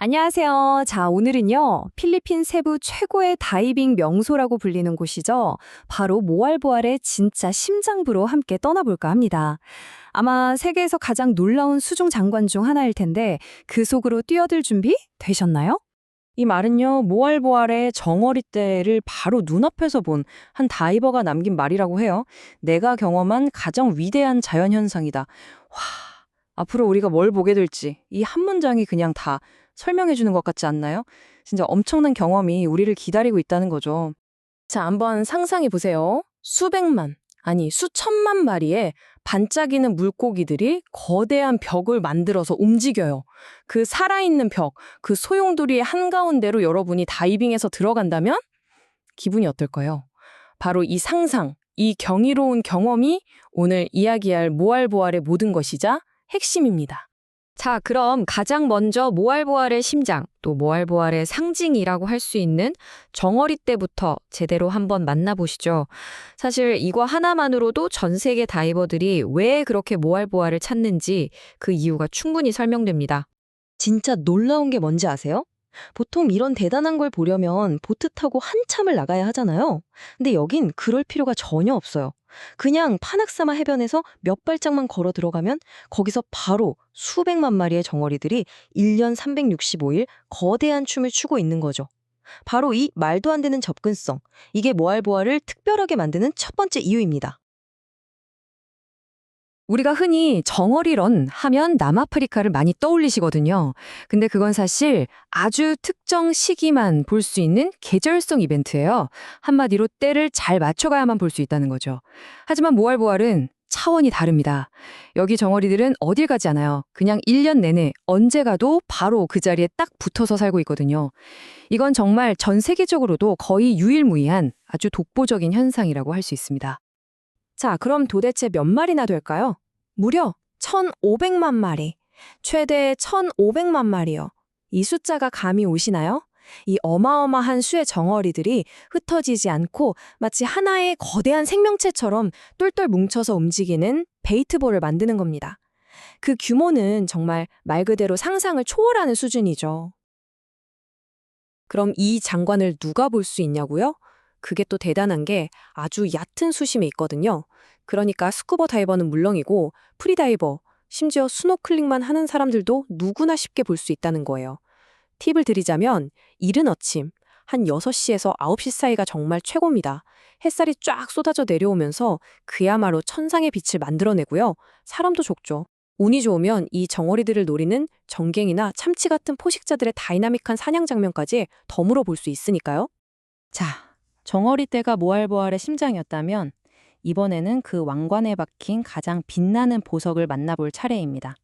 안녕하세요. 자, 오늘은요, 필리핀 세부 최고의 다이빙 명소라고 불리는 곳이죠. 바로 모알보알의 진짜 심장부로 함께 떠나볼까 합니다. 아마 세계에서 가장 놀라운 수중 장관 중 하나일 텐데, 그 속으로 뛰어들 준비 되셨나요? 이 말은요, 모알보알의 정어리 떼를 바로 눈앞에서 본 한 다이버가 남긴 말이라고 해요. 내가 경험한 가장 위대한 자연현상이다. 와, 앞으로 우리가 뭘 보게 될지 이 한 문장이 그냥 다 설명해 주는 것 같지 않나요? 진짜 엄청난 경험이 우리를 기다리고 있다는 거죠. 자, 한번 상상해 보세요. 수백만, 아니 수천만 마리의 반짝이는 물고기들이 거대한 벽을 만들어서 움직여요. 그 살아있는 벽, 그 소용돌이의 한가운데로 여러분이 다이빙해서 들어간다면 기분이 어떨까요? 바로 이 상상, 이 경이로운 경험이 오늘 이야기할 모알보알의 모든 것이자 핵심입니다. 자, 그럼 가장 먼저 모알보알의 심장, 또 모알보알의 상징이라고 할 수 있는 정어리 떼부터 제대로 한번 만나보시죠. 사실 이거 하나만으로도 전 세계 다이버들이 왜 그렇게 모알보알을 찾는지 그 이유가 충분히 설명됩니다. 진짜 놀라운 게 뭔지 아세요? 보통 이런 대단한 걸 보려면 보트 타고 한참을 나가야 하잖아요. 근데 여긴 그럴 필요가 전혀 없어요. 그냥 파낙사마 해변에서 몇 발짝만 걸어 들어가면 거기서 바로 수백만 마리의 정어리들이 1년 365일 거대한 춤을 추고 있는 거죠. 바로 이 말도 안 되는 접근성, 이게 모알보알을 특별하게 만드는 첫 번째 이유입니다. 우리가 흔히 정어리런 하면 남아프리카를 많이 떠올리시거든요. 근데 그건 사실 아주 특정 시기만 볼 수 있는 계절성 이벤트예요. 한마디로 때를 잘 맞춰가야만 볼 수 있다는 거죠. 하지만 모알보알은 차원이 다릅니다. 여기 정어리들은 어딜 가지 않아요. 그냥 1년 내내 언제 가도 바로 그 자리에 딱 붙어서 살고 있거든요. 이건 정말 전 세계적으로도 거의 유일무이한 아주 독보적인 현상이라고 할 수 있습니다. 자, 그럼 도대체 몇 마리나 될까요? 무려 1,500만 마리. 최대 1,500만 마리요. 이 숫자가 감이 오시나요? 이 어마어마한 수의 정어리들이 흩어지지 않고 마치 하나의 거대한 생명체처럼 똘똘 뭉쳐서 움직이는 베이트볼을 만드는 겁니다. 그 규모는 정말 말 그대로 상상을 초월하는 수준이죠. 그럼 이 장관을 누가 볼 수 있냐고요? 그게 또 대단한 게 아주 얕은 수심에 있거든요. 그러니까 스쿠버 다이버는 물론이고 프리다이버, 심지어 스노클링만 하는 사람들도 누구나 쉽게 볼 수 있다는 거예요. 팁을 드리자면 이른 아침 한 6시에서 9시 사이가 정말 최고입니다. 햇살이 쫙 쏟아져 내려오면서 그야말로 천상의 빛을 만들어내고요. 사람도 적죠. 운이 좋으면 이 정어리들을 노리는 정갱이나 참치 같은 포식자들의 다이나믹한 사냥 장면까지 덤으로 볼 수 있으니까요. 자, 정어리 떼가 모알보알의 심장이었다면 이번에는 그 왕관에 박힌 가장 빛나는 보석을 만나볼 차례입니다.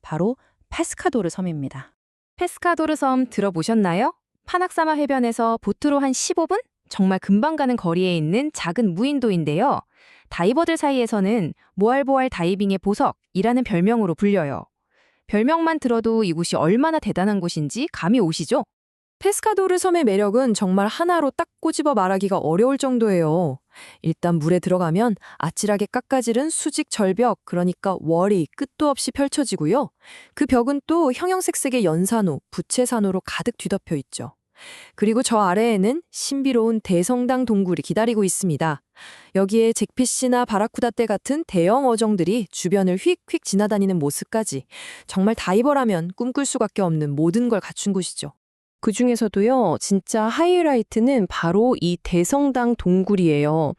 바로 페스카도르 섬입니다. 페스카도르 섬 들어보셨나요? 파낙사마 해변에서 보트로 한 15분? 정말 금방 가는 거리에 있는 작은 무인도인데요. 다이버들 사이에서는 모알보알 다이빙의 보석이라는 별명으로 불려요. 별명만 들어도 이곳이 얼마나 대단한 곳인지 감이 오시죠? 페스카도르 섬의 매력은 정말 하나로 딱 꼬집어 말하기가 어려울 정도예요. 일단 물에 들어가면 아찔하게 깎아지른 수직 절벽, 그러니까 월이 끝도 없이 펼쳐지고요. 그 벽은 또 형형색색의 연산호, 부채산호로 가득 뒤덮여 있죠. 그리고 저 아래에는 신비로운 대성당 동굴이 기다리고 있습니다. 여기에 잭피쉬나 바라쿠다 떼 같은 대형 어종들이 주변을 휙휙 지나다니는 모습까지 정말 다이버라면 꿈꿀 수밖에 없는 모든 걸 갖춘 곳이죠. 그 중에서도요, 진짜 하이라이트는 바로 이 대성당 동굴이에요.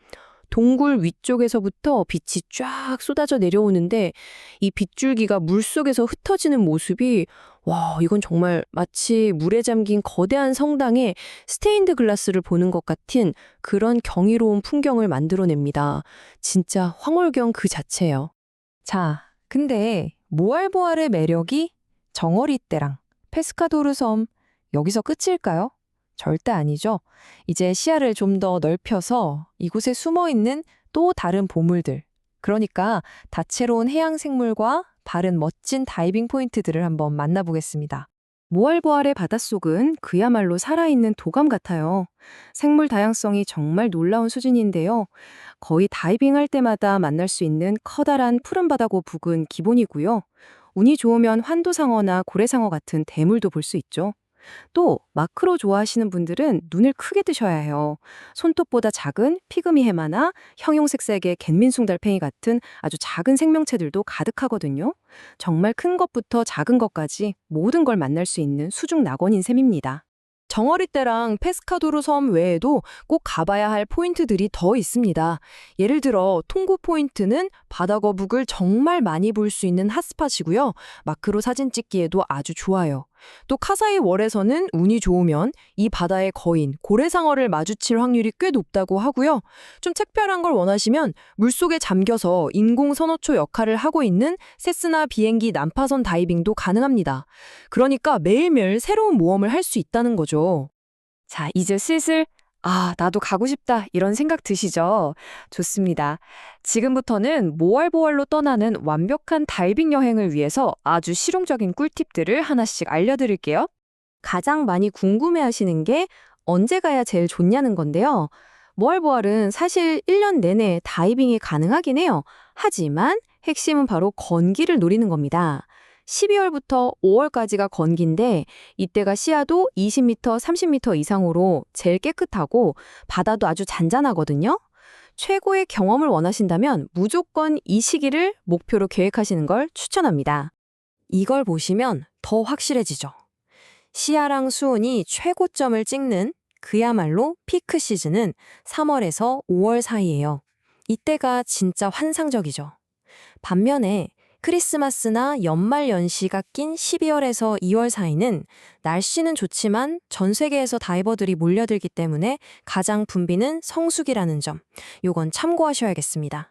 동굴 위쪽에서부터 빛이 쫙 쏟아져 내려오는데 이 빗줄기가 물속에서 흩어지는 모습이 와, 이건 정말 마치 물에 잠긴 거대한 성당에 스테인드 글라스를 보는 것 같은 그런 경이로운 풍경을 만들어냅니다. 진짜 황홀경 그 자체예요. 자, 근데 모알보알의 매력이 정어리 떼랑 페스카도르 섬 여기서 끝일까요? 절대 아니죠. 이제 시야를 좀 더 넓혀서 이곳에 숨어 있는 또 다른 보물들, 그러니까 다채로운 해양 생물과 다른 멋진 다이빙 포인트들을 한번 만나보겠습니다. 모알보알의 바닷속은 그야말로 살아있는 도감 같아요. 생물 다양성이 정말 놀라운 수준인데요. 거의 다이빙할 때마다 만날 수 있는 커다란 푸른 바다고 북은 기본이고요. 운이 좋으면 환도상어나 고래상어 같은 대물도 볼 수 있죠. 또 마크로 좋아하시는 분들은 눈을 크게 뜨셔야 해요. 손톱보다 작은 피그미 해마나 형용색색의 갯민숭달팽이 같은 아주 작은 생명체들도 가득하거든요. 정말 큰 것부터 작은 것까지 모든 걸 만날 수 있는 수중 낙원인 셈입니다. 정어리떼랑 페스카도르 섬 외에도 꼭 가봐야 할 포인트들이 더 있습니다. 예를 들어 통구 포인트는 바다 거북을 정말 많이 볼 수 있는 핫스팟이고요. 마크로 사진 찍기에도 아주 좋아요. 또 카사이 월에서는 운이 좋으면 이 바다의 거인 고래상어를 마주칠 확률이 꽤 높다고 하고요. 좀 특별한 걸 원하시면 물속에 잠겨서 인공 선호초 역할을 하고 있는 세스나 비행기 난파선 다이빙도 가능합니다. 그러니까 매일매일 새로운 모험을 할 수 있다는 거죠. 자, 이제 슬슬 나도 가고 싶다 이런 생각 드시죠? 좋습니다. 지금부터는 모알보알로 떠나는 완벽한 다이빙 여행을 위해서 아주 실용적인 꿀팁들을 하나씩 알려드릴게요. 가장 많이 궁금해하시는 게 언제 가야 제일 좋냐는 건데요. 모알보알은 사실 1년 내내 다이빙이 가능하긴 해요. 하지만 핵심은 바로 건기를 노리는 겁니다. 12월부터 5월까지가 건기인데 이때가 시야도 20m, 30m 이상으로 제일 깨끗하고 바다도 아주 잔잔하거든요. 최고의 경험을 원하신다면 무조건 이 시기를 목표로 계획하시는 걸 추천합니다. 이걸 보시면 더 확실해지죠. 시야랑 수온이 최고점을 찍는 그야말로 피크 시즌은 3월에서 5월 사이예요. 이때가 진짜 환상적이죠. 반면에 크리스마스나 연말 연시가 낀 12월에서 2월 사이는 날씨는 좋지만 전 세계에서 다이버들이 몰려들기 때문에 가장 붐비는 성수기라는 점, 요건 참고하셔야겠습니다.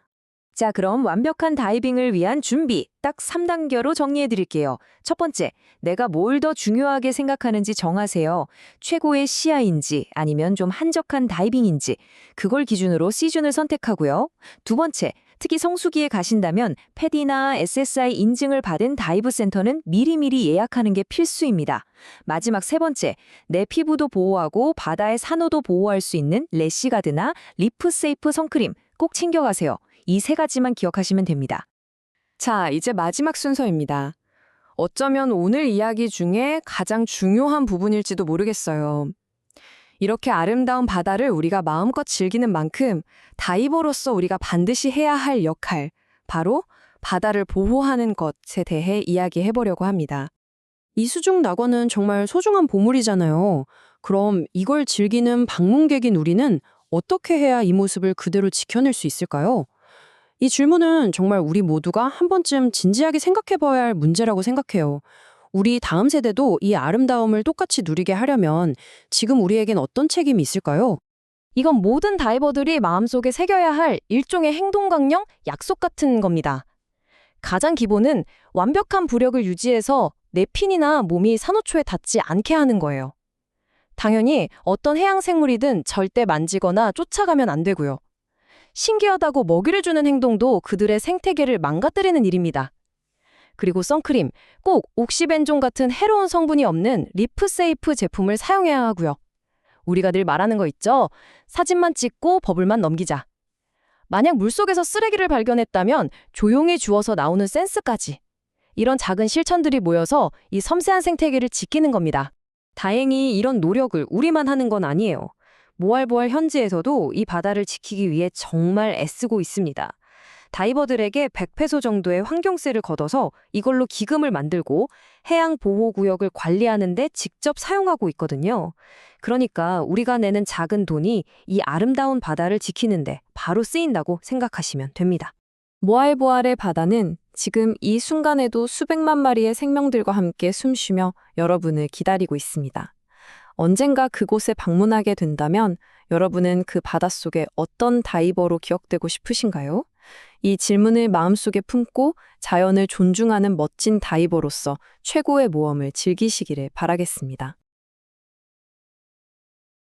자, 그럼 완벽한 다이빙을 위한 준비 딱 3단계로 정리해 드릴게요. 첫 번째, 내가 뭘 더 중요하게 생각하는지 정하세요. 최고의 시야인지 아니면 좀 한적한 다이빙인지 그걸 기준으로 시즌을 선택하고요. 두 번째, 특히 성수기에 가신다면 패디나 SSI 인증을 받은 다이브 센터는 미리미리 예약하는 게 필수입니다. 마지막 세 번째, 내 피부도 보호하고 바다의 산호도 보호할 수 있는 래시가드나 리프세이프 선크림 꼭 챙겨가세요. 이 세 가지만 기억하시면 됩니다. 자, 이제 마지막 순서입니다. 어쩌면 오늘 이야기 중에 가장 중요한 부분일지도 모르겠어요. 이렇게 아름다운 바다를 우리가 마음껏 즐기는 만큼 다이버로서 우리가 반드시 해야 할 역할, 바로 바다를 보호하는 것에 대해 이야기해 보려고 합니다. 이 수중 낙원은 정말 소중한 보물이잖아요. 그럼 이걸 즐기는 방문객인 우리는 어떻게 해야 이 모습을 그대로 지켜낼 수 있을까요? 이 질문은 정말 우리 모두가 한 번쯤 진지하게 생각해 봐야 할 문제라고 생각해요. 우리 다음 세대도 이 아름다움을 똑같이 누리게 하려면 지금 우리에겐 어떤 책임이 있을까요? 이건 모든 다이버들이 마음속에 새겨야 할 일종의 행동 강령, 약속 같은 겁니다. 가장 기본은 완벽한 부력을 유지해서 내 핀이나 몸이 산호초에 닿지 않게 하는 거예요. 당연히 어떤 해양 생물이든 절대 만지거나 쫓아가면 안 되고요. 신기하다고 먹이를 주는 행동도 그들의 생태계를 망가뜨리는 일입니다. 그리고 선크림, 꼭 옥시벤존 같은 해로운 성분이 없는 리프세이프 제품을 사용해야 하고요. 우리가 늘 말하는 거 있죠? 사진만 찍고 버블만 넘기자. 만약 물속에서 쓰레기를 발견했다면 조용히 주워서 나오는 센스까지. 이런 작은 실천들이 모여서 이 섬세한 생태계를 지키는 겁니다. 다행히 이런 노력을 우리만 하는 건 아니에요. 모알보알 현지에서도 이 바다를 지키기 위해 정말 애쓰고 있습니다. 다이버들에게 100페소 정도의 환경세를 걷어서 이걸로 기금을 만들고 해양 보호구역을 관리하는 데 직접 사용하고 있거든요. 그러니까 우리가 내는 작은 돈이 이 아름다운 바다를 지키는데 바로 쓰인다고 생각하시면 됩니다. 모알보알의 바다는 지금 이 순간에도 수백만 마리의 생명들과 함께 숨쉬며 여러분을 기다리고 있습니다. 언젠가 그곳에 방문하게 된다면 여러분은 그 바닷속에 어떤 다이버로 기억되고 싶으신가요? 이 질문을 마음속에 품고 자연을 존중하는 멋진 다이버로서 최고의 모험을 즐기시기를 바라겠습니다.